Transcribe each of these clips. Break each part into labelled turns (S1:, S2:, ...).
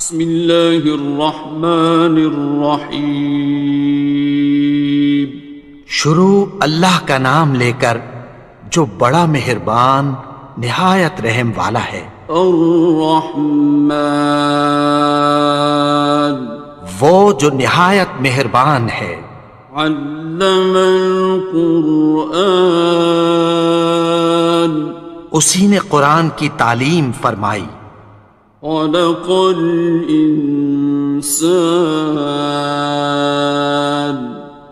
S1: بسم اللہ الرحمن الرحیم۔
S2: شروع اللہ کا نام لے کر جو بڑا مہربان نہایت رحم والا ہے۔
S1: الرحمن،
S2: وہ جو نہایت مہربان ہے۔
S1: علم القرآن،
S2: اسی نے قرآن کی تعلیم فرمائی۔
S1: خلق الانسان،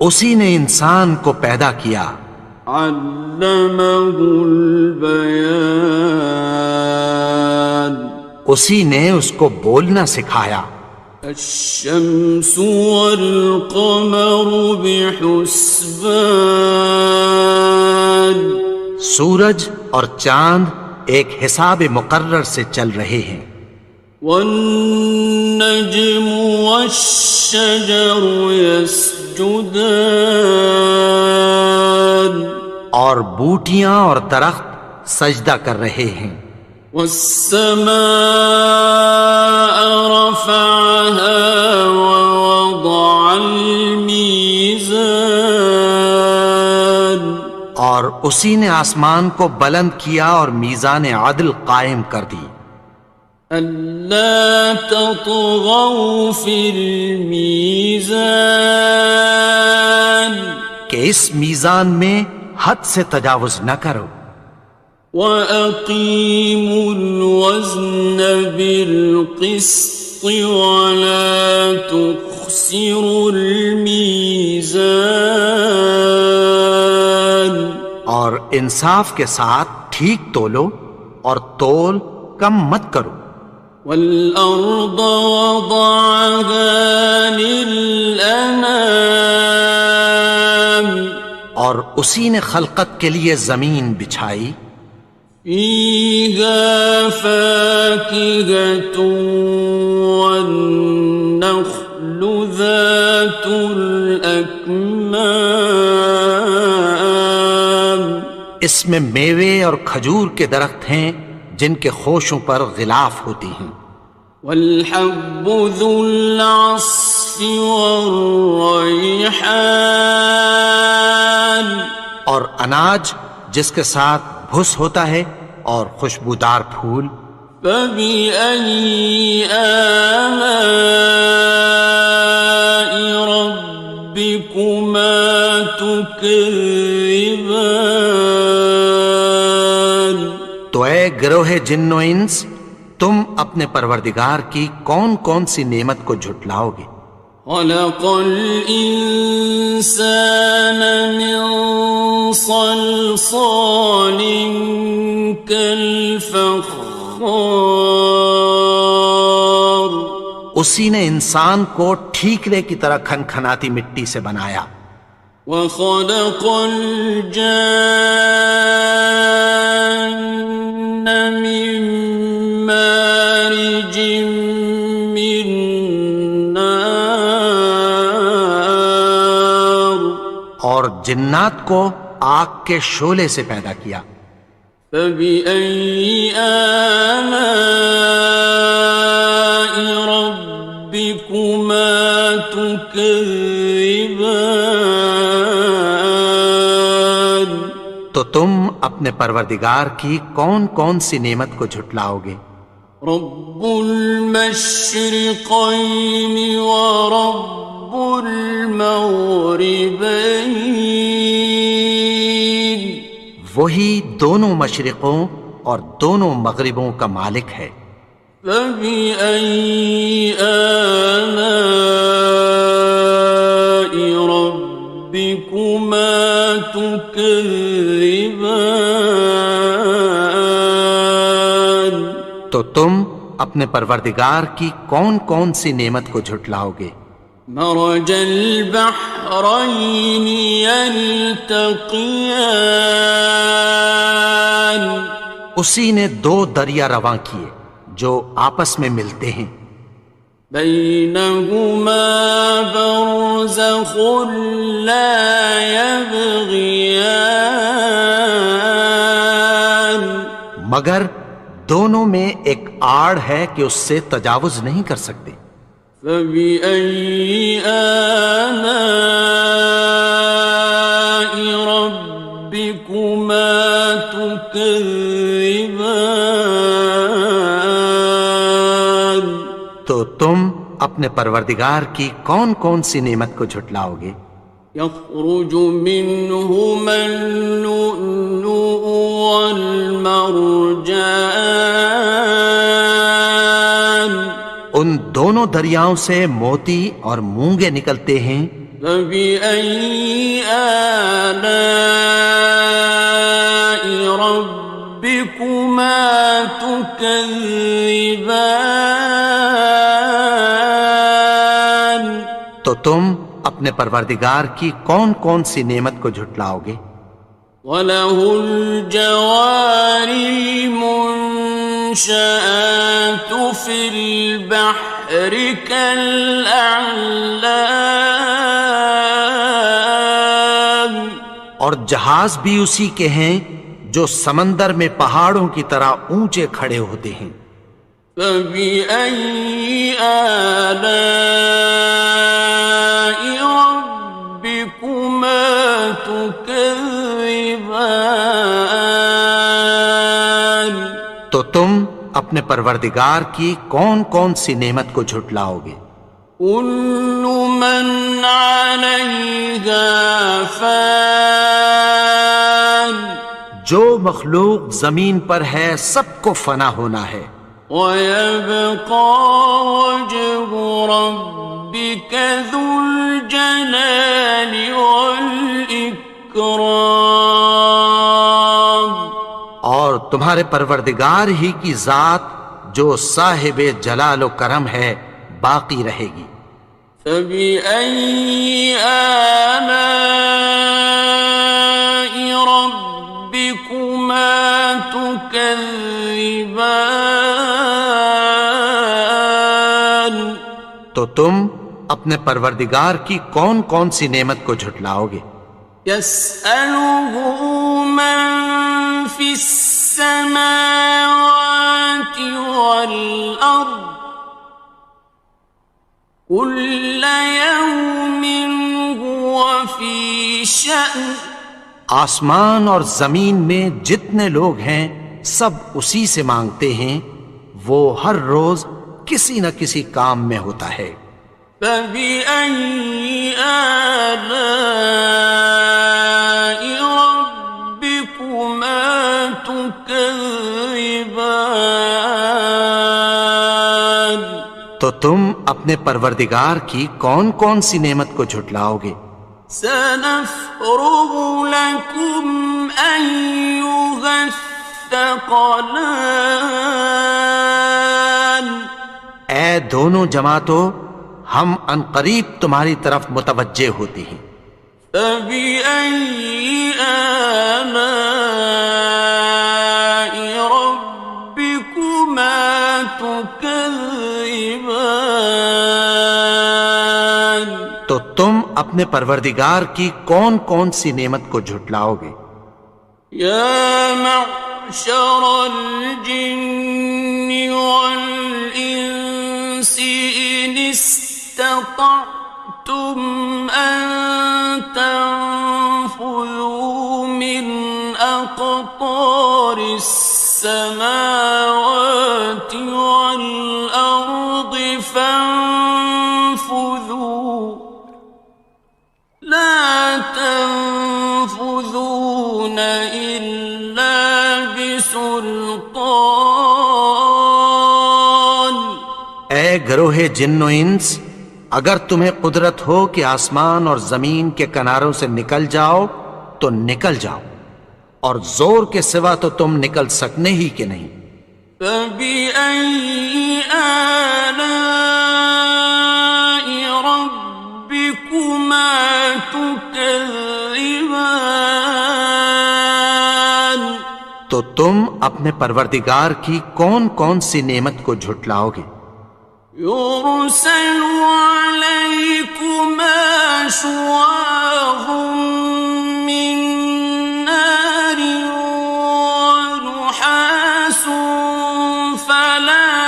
S2: اسی نے انسان کو پیدا کیا۔
S1: علمہ البیان،
S2: اسی نے اس کو بولنا سکھایا۔
S1: الشمس والقمر بحسبان،
S2: سورج اور چاند ایک حساب مقرر سے چل رہے ہیں۔
S1: والنجم والشجر يسجدان،
S2: اور بوٹیاں اور درخت سجدہ کر رہے ہیں۔
S1: والسماء رفعها ووضع الميزان،
S2: اور اسی نے آسمان کو بلند کیا اور میزان عدل قائم کر دی۔
S1: ألا تطغوا في الميزان،
S2: کہ اس میزان میں حد سے تجاوز نہ کرو۔
S1: وَأَقِيمُوا الْوَزْنَ بِالْقِسْطِ وَلَا تُخْسِرُوا الْمِيزَانَ،
S2: اور انصاف کے ساتھ ٹھیک تولو اور تول کم مت کرو۔
S1: وَالْأَرْضَ وَضَعَهَا لِلْأَنَامِ،
S2: اور اسی نے خلقت کے لیے زمین بچھائی۔
S1: فِيهَا فَاكِهَةٌ وَالنَّخْلُ ذَاتُ الْأَكْمَامِ،
S2: اس میں میوے اور کھجور کے درخت ہیں جن کے خوشوں پر غلاف ہوتی ہیں۔
S1: وَالْحَبُّ ذُو الْعَصْفِ وَالرَّيْحَانِ،
S2: اور اناج جس کے ساتھ بھس ہوتا ہے اور خوشبودار پھول۔
S1: فَبِأَيِّ آلَاءِ رَبِّكُمَا تُكَذِّبَانِ،
S2: تو اے گروہ جن و انس، تم اپنے پروردگار کی کون کون سی نعمت کو جھٹلاؤ گے؟
S1: خَلَقَ الْإِنسَانَ مِنْ صَلْصَالٍ كَالْفَخَّارِ،
S2: اسی نے انسان کو ٹھیکرے کی طرح کھنکھناتی مٹی سے بنایا۔
S1: وَخَلَقَ الْجَانَّ مِن مَّارِجٍ مِّن نَّارٍ،
S2: اور جنات کو آگ کے شعلے سے پیدا کیا۔
S1: فَبِأَيِّ آلَاءِ رَبِّكُمَا تُكَذِّبَانِ،
S2: تو تم اپنے پروردگار کی کون کون سی نعمت کو جھٹلاؤ گے؟
S1: رب المشرقین ورب المغربین،
S2: وہی دونوں مشرقوں اور دونوں مغربوں کا مالک ہے۔
S1: فَبِأَيِّ آلَاءِ رَبِّكُمَا تُكَذِّبَانِ،
S2: تو تم اپنے پروردگار کی کون کون سی نعمت کو جھٹلاؤ گے؟
S1: مرج البحرین یلتقیان،
S2: اسی نے دو دریا رواں کیے جو آپس میں ملتے ہیں۔
S1: بینہما برزخ لا یبغیان،
S2: مگر دونوں میں ایک آڑ ہے کہ اس سے تجاوز نہیں کر سکتے۔
S1: فبأي آلاء ربكما تكذبان؟
S2: تو تم اپنے پروردگار کی کون کون سی نعمت کو جھٹلاؤ گے؟
S1: يخرج منهما اللؤلؤ والمرجان
S2: ان دونوں دریاؤں سے موتی اور مونگے نکلتے ہیں۔
S1: فبأي آلاء ربكما تكذبان؟
S2: تو تم اپنے پروردگار کی کون کون سی نعمت کو جھٹلاؤ گے؟
S1: وَلَهُ الْجَوَارِ الْمُنشَآتُ فِي الْبَحْرِ كَالْأَعْلَامِ،
S2: اور جہاز بھی اسی کے ہیں جو سمندر میں پہاڑوں کی طرح اونچے کھڑے ہوتے ہیں۔
S1: فَبِأَيِّ آلَاءِ رَبِّكُمَا تُكَذِّبَانِ؟
S2: تو تم اپنے پروردگار کی کون کون سی نعمت کو جھٹلاؤ گے؟
S1: كُلُّ مَنْ عَلَيْهَا فَانٍ،
S2: جو مخلوق زمین پر ہے سب کو فنا ہونا ہے۔
S1: وَيَبْقَى وَجْهُ رَبِّكَ ذُو الْجَلَالِ وَالْإِكْرَامِ،
S2: اور تمہارے پروردگار ہی کی ذات جو صاحب جلال و کرم ہے باقی رہے گی۔
S1: فَبِأَيِّ آلَاءِ رَبِّكُمَا تُكَذِّبَانِ؟
S2: تو تم اپنے پروردگار کی کون کون سی نعمت کو جھٹلاؤ گے؟
S1: يَسْأَلُهُ مَن فِي السَّمَاوَاتِ وَالْأَرْضِ كُلَّ يَوْمٍ هُوَ فِي شَأْنٍ،
S2: آسمان اور زمین میں جتنے لوگ ہیں سب اسی سے مانگتے ہیں، وہ ہر روز کسی نہ کسی کام میں ہوتا ہے۔
S1: فَبِأَيِّ آلَاءِ رَبِّكُمَا تُكَذِّبَانِ؟
S2: تو تم اپنے پروردگار کی کون کون سی نعمت کو جھٹلاؤ گے؟
S1: سَنَفْرُغُ لَكُمْ أَيُّهَ الثَّقَلَانِ؟
S2: اے دونوں جماعتوں، ہم عنقریب تمہاری طرف متوجہ ہوتے ہیں۔
S1: فَبِأَيِّ آلَاءِ رَبِّكُمَا تُكَذِّبَانِ؟
S2: تو تم اپنے پروردگار کی کون کون سی نعمت کو جھٹلاؤ گے؟
S1: يَا مَعْشَرَ الْجِنِّ وَالْإِنسِ إِنِ اسْتَطَعْتُمْ أَن تَنفُذُوا مِنْ أَقْطَارِ السَّمَاوَاتِ وَالْأَرْضِ فَانفُذُوا لَا تَنفُذُونَ إِلَّا بِسُلْطَانٍ۔
S2: اے گروہ جن و انس، اگر تمہیں قدرت ہو کہ آسمان اور زمین کے کناروں سے نکل جاؤ تو نکل جاؤ، اور زور کے سوا تو تم نکل سکنے ہی کہ نہیں۔
S1: فَبِأَيِّ آلَاءِ رَبِّكُمَا تُكَذِّبَانِ؟
S2: تو تم اپنے پروردگار کی کون کون سی نعمت کو جھٹلاؤ گے؟
S1: يُرْسَلُ عَلَيْكُمَا شُوَاظٌ مِّن نَّارٍ وَنُحَاسٌ فَلَا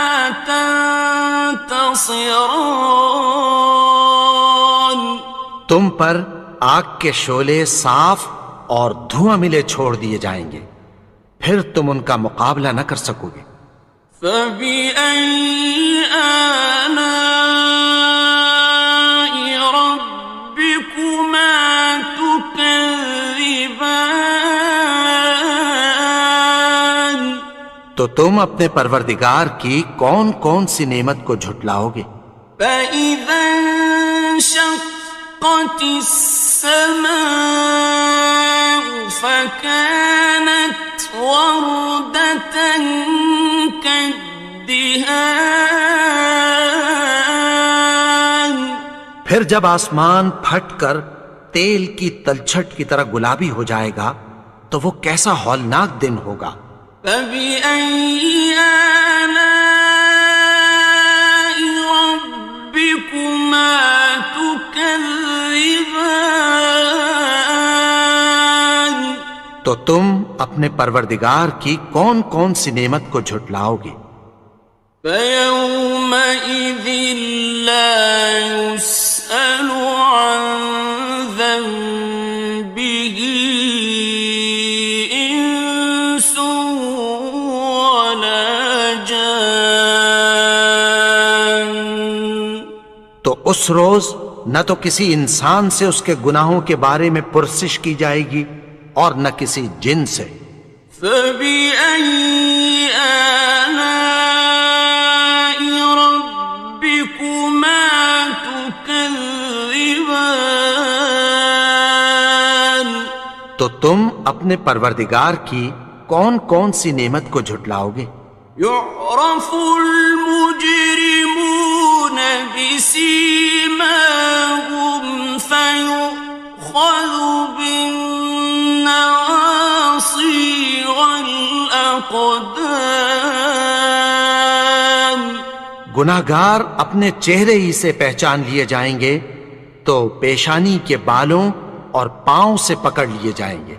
S1: ينتصران
S2: تم پر آگ کے شعلے صاف اور دھواں ملے چھوڑ دیے جائیں گے، پھر تم ان کا مقابلہ نہ کر سکو گے۔
S1: فبأي آلاء ربكما تكذبان
S2: تو تم اپنے پروردگار کی کون کون سی نعمت کو جھٹلاؤ گے؟
S1: فإذا انشقت السماء فكانت وردة كالدهان
S2: پھر جب آسمان پھٹ کر تیل کی تلچھٹ کی طرح گلابی ہو جائے گا تو وہ کیسا ہولناک دن ہوگا۔
S1: فبأي آلاء ربكما تكذبان
S2: تو تم اپنے پروردگار کی کون کون سی نعمت کو جھٹلاؤ گے؟
S1: فيومئذ لا يسأل عن ذنبه إنس ولا جان
S2: تو اس روز نہ تو کسی انسان سے اس کے گناہوں کے بارے میں پرسش کی جائے گی اور نہ کسی جن سے۔
S1: فبأي آلاء ربكما تكذبان
S2: تو تم اپنے پروردگار کی کون کون سی نعمت کو جھٹلاؤ گے؟
S1: يعرف المجرمون بسيماهم فيؤخذ بالنواصي والأقدام
S2: گناہگار اپنے چہرے ہی سے پہچان لیے جائیں گے تو پیشانی کے بالوں اور پاؤں سے پکڑ لیے جائیں گے۔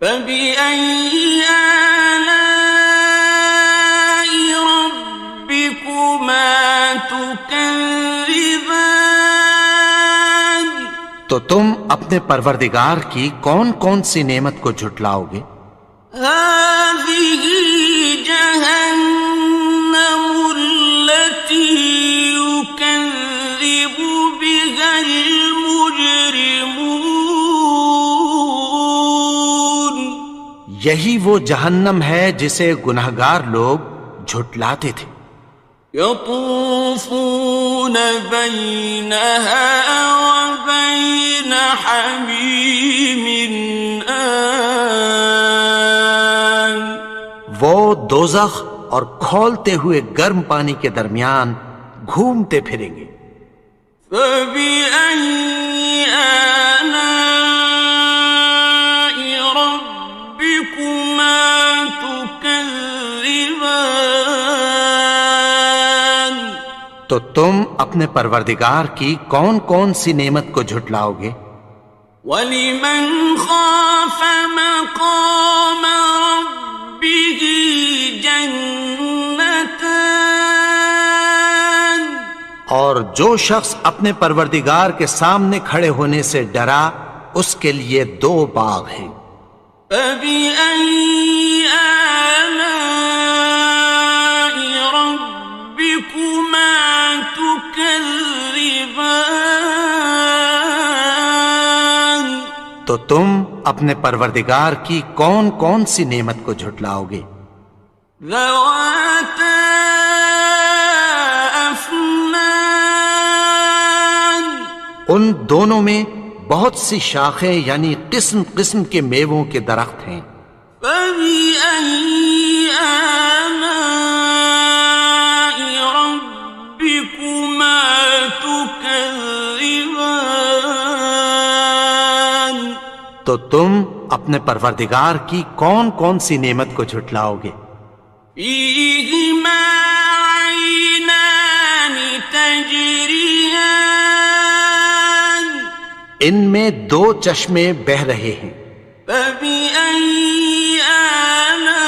S1: فبأي آلاء ربكما تكذبان
S2: تو تم اپنے پروردگار کی کون کون سی نعمت کو جھٹلاؤ گے؟
S1: هذه جهنم التي يكذب بها المجرمون
S2: یہی وہ جہنم ہے جسے گناہگار لوگ جھٹلاتے تھے۔
S1: يطوفون بينها وبين حميم آن
S2: وہ دوزخ اور کھولتے ہوئے گرم پانی کے درمیان گھومتے پھریں گے۔
S1: فبأي آلاء ربكما تكذبان
S2: تو تم اپنے پروردگار کی کون کون سی نعمت کو جھٹلاؤ گے؟
S1: وَلِمَنْ خَافَ مَقَامَ رَبِّهِ جَنَّتَانِ
S2: اور جو شخص اپنے پروردگار کے سامنے کھڑے ہونے سے ڈرا اس کے لیے دو باغ ہیں۔
S1: فَبِأَيِّ آلَاءِ رَبِّكُمَا تُكَذِّبَانِ
S2: تو تم اپنے پروردگار کی کون کون سی نعمت کو جھٹلاؤ گے؟
S1: ذَوَاتَا أَفْنَانٍ
S2: ان دونوں میں بہت سی شاخیں یعنی قسم قسم کے میووں کے درخت ہیں۔
S1: فَبِأَيِّ آلَاءِ رَبِّكُمَا تُكَذِّبَانِ
S2: تو تم اپنے پروردگار کی کون کون سی نعمت کو جھٹلاؤ گے؟
S1: فِيهِمَا عَيْنَانِ تَجْرِيَانِ
S2: ان میں دو چشمے بہہ رہے ہیں۔
S1: فَبِأَيِّ آلَاءِ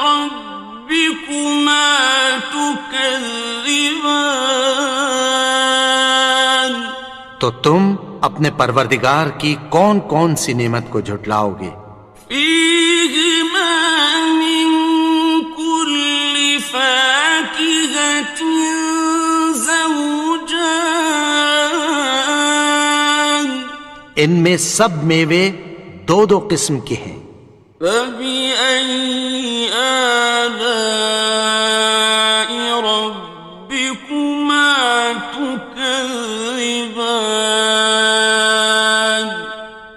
S1: رَبِّكُمَا تُكَذِّبَانِ
S2: تو تم اپنے پروردگار کی کون کون سی نعمت کو جھٹلاؤ گے؟
S1: فیہما من کل فاکہۃ زوجان،
S2: ان میں سب میوے دو دو قسم کے ہیں۔
S1: فبأي آلاء ربكما تكذبان،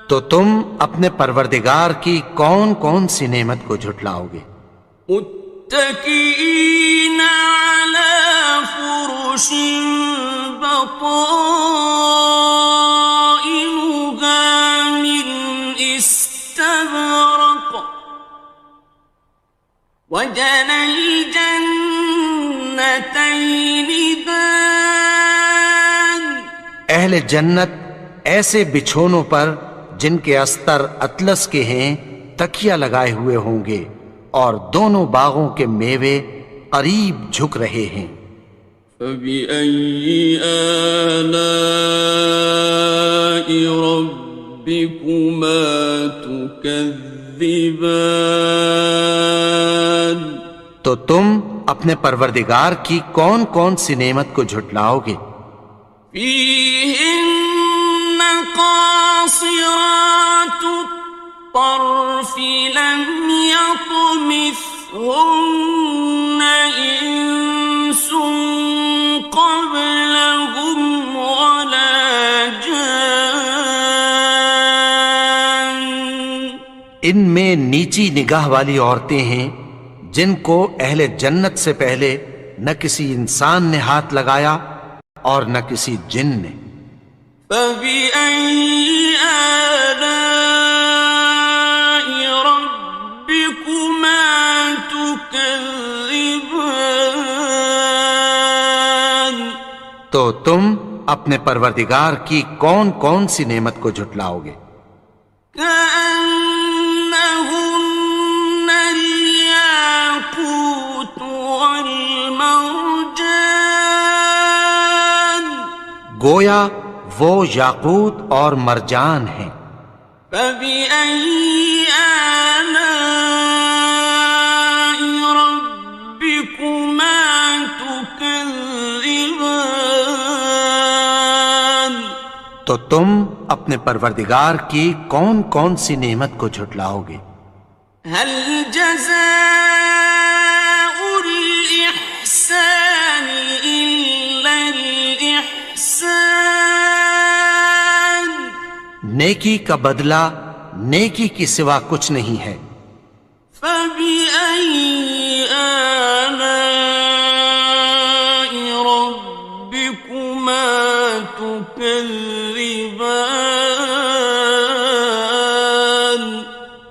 S2: تو تم اپنے پروردگار کی کون کون سی نعمت کو جھٹلاؤ گے؟
S1: متكئين على فرش بطائنها من استبرق، وجنى الجنتين دان،
S2: اہل جنت ایسے بچھونوں پر جن کے استر اطلس کے ہیں تکیہ لگائے ہوئے ہوں گے، اور دونوں باغوں کے میوے قریب جھک رہے ہیں۔
S1: فبأي آلاء ربكما تكذبان،
S2: تو تم اپنے پروردگار کی کون کون سی نعمت کو جھٹلاؤ گے؟
S1: فيهن قاصرات الطرف لم يطمثهن إنس قبلهم ولا جان،
S2: ان میں نیچی نگاہ والی عورتیں ہیں جن کو اہل جنت سے پہلے نہ کسی انسان نے ہاتھ لگایا اور نہ کسی جن نے۔
S1: فبأي آلاء ربكما تكذبان،
S2: تو تم اپنے پروردگار کی کون کون سی نعمت کو جھٹلاؤ گے؟
S1: كأنهن الياقوت والمرجان،
S2: گویا وہ یاقوت اور مرجان ہیں۔
S1: فبأي آلاء ربكما تكذبان،
S2: تو تم اپنے پروردگار کی کون کون سی نعمت کو جھٹلاؤ گے؟
S1: هل جزاء الإحسان إلا الإحسان،
S2: نیکی کا بدلہ نیکی کی سوا کچھ نہیں ہے۔
S1: فبأي آلاء ربكما تكذبان،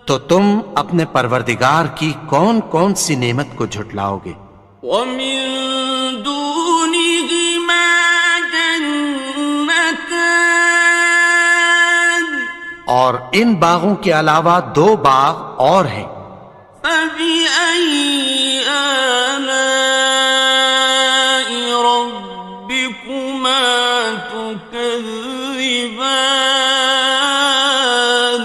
S2: تو تم اپنے پروردگار کی کون کون سی نعمت کو جھٹلاؤ گے؟
S1: ومن دونهما جنتان،
S2: اور ان باغوں کے علاوہ دو باغ اور ہیں۔
S1: فبأي آلاء ربكما تكذبان،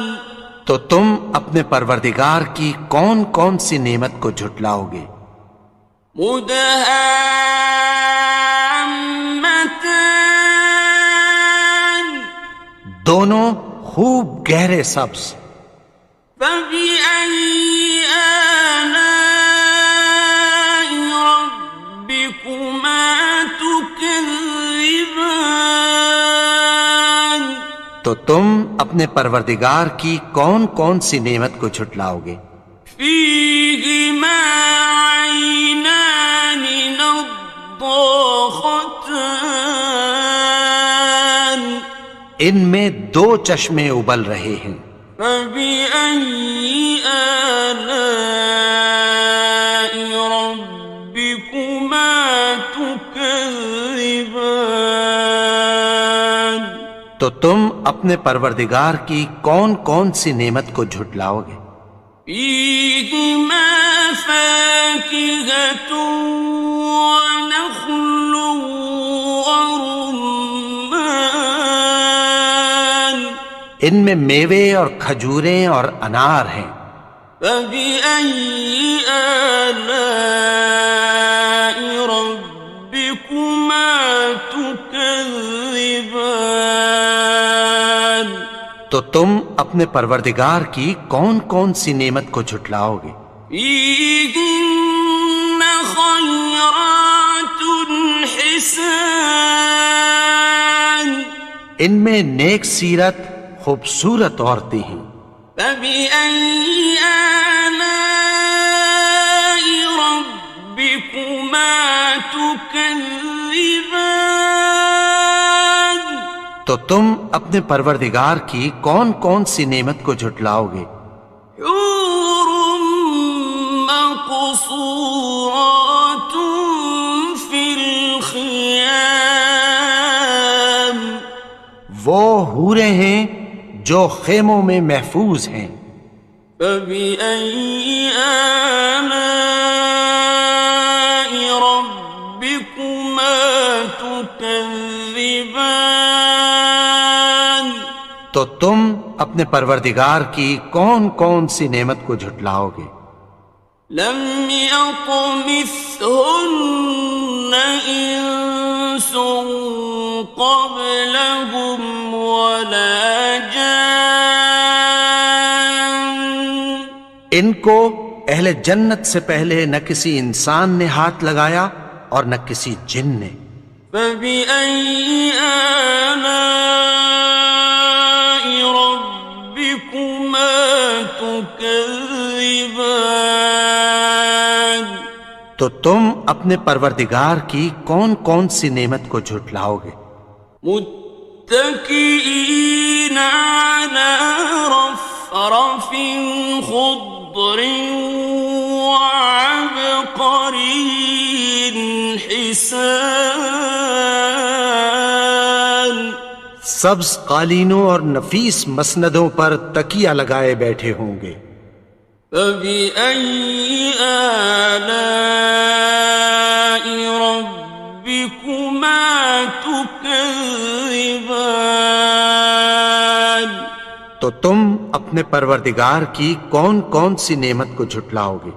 S2: تو تم اپنے پروردگار کی کون کون سی نعمت کو جھٹلاؤ گے؟
S1: مدهامتان،
S2: دونوں خوب گہرے سبز۔
S1: فبأي آلاء ربكما تكذبان،
S2: تو تم اپنے پروردگار کی کون کون سی نعمت کو جھٹلاؤ گے؟
S1: فيهما عينان نضاختان،
S2: ان میں دو چشمے ابل رہے ہیں۔
S1: فبأي آلاء ربكما تكذبان،
S2: تو تم اپنے پروردگار کی کون کون سی نعمت کو جھٹلاؤ گے؟
S1: فيهما فاكهة ونخل ورمان،
S2: ان میں میوے اور کھجوریں اور انار ہیں۔
S1: فبأي آلاء ربكما تكذبان؟
S2: تو تم اپنے پروردگار کی کون کون سی نعمت کو جھٹلاؤ گے؟
S1: فيهن خيرات حسان،
S2: ان میں نیک سیرت خوبصورت عورتیں ہیں۔
S1: فبأي آلاء ربكما تكذبان؟
S2: تو تم اپنے پروردگار کی کون کون سی نعمت کو جھٹلاؤ گے؟
S1: حور مقصورات في الخيام،
S2: وہ حوریں ہیں جو خیموں میں محفوظ ہیں۔
S1: فبأي آلاء ربكما تكذبان؟
S2: تو تم اپنے پروردگار کی کون کون سی نعمت کو جھٹلاؤ گے؟
S1: لم يطمثهن إنس قبلهم ولا جان،
S2: ان کو اہل جنت سے پہلے نہ کسی انسان نے ہاتھ لگایا اور نہ کسی جن نے۔
S1: فبأي آلاء ربكما تكذبان؟
S2: تو تم اپنے پروردگار کی کون کون سی نعمت کو جھٹلاؤ گے؟
S1: متكئين على رفرف خضر وعبقري حسان،
S2: سبز قالینوں اور نفیس مسندوں پر تکیہ لگائے بیٹھے ہوں گے۔
S1: فبأي آلاء ربكما تكذبان؟
S2: تو تم اپنے پروردگار کی کون کون سی نعمت کو جھٹلاؤ گے؟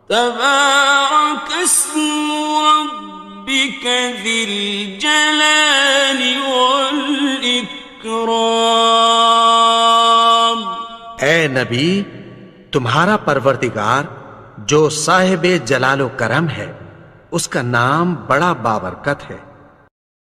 S1: تبارك اسم ربك ذي الجلال والإكرام۔
S2: اے نبی، تمہارا پروردگار جو صاحب جلال و کرم ہے، اس کا نام بڑا بابرکت ہے۔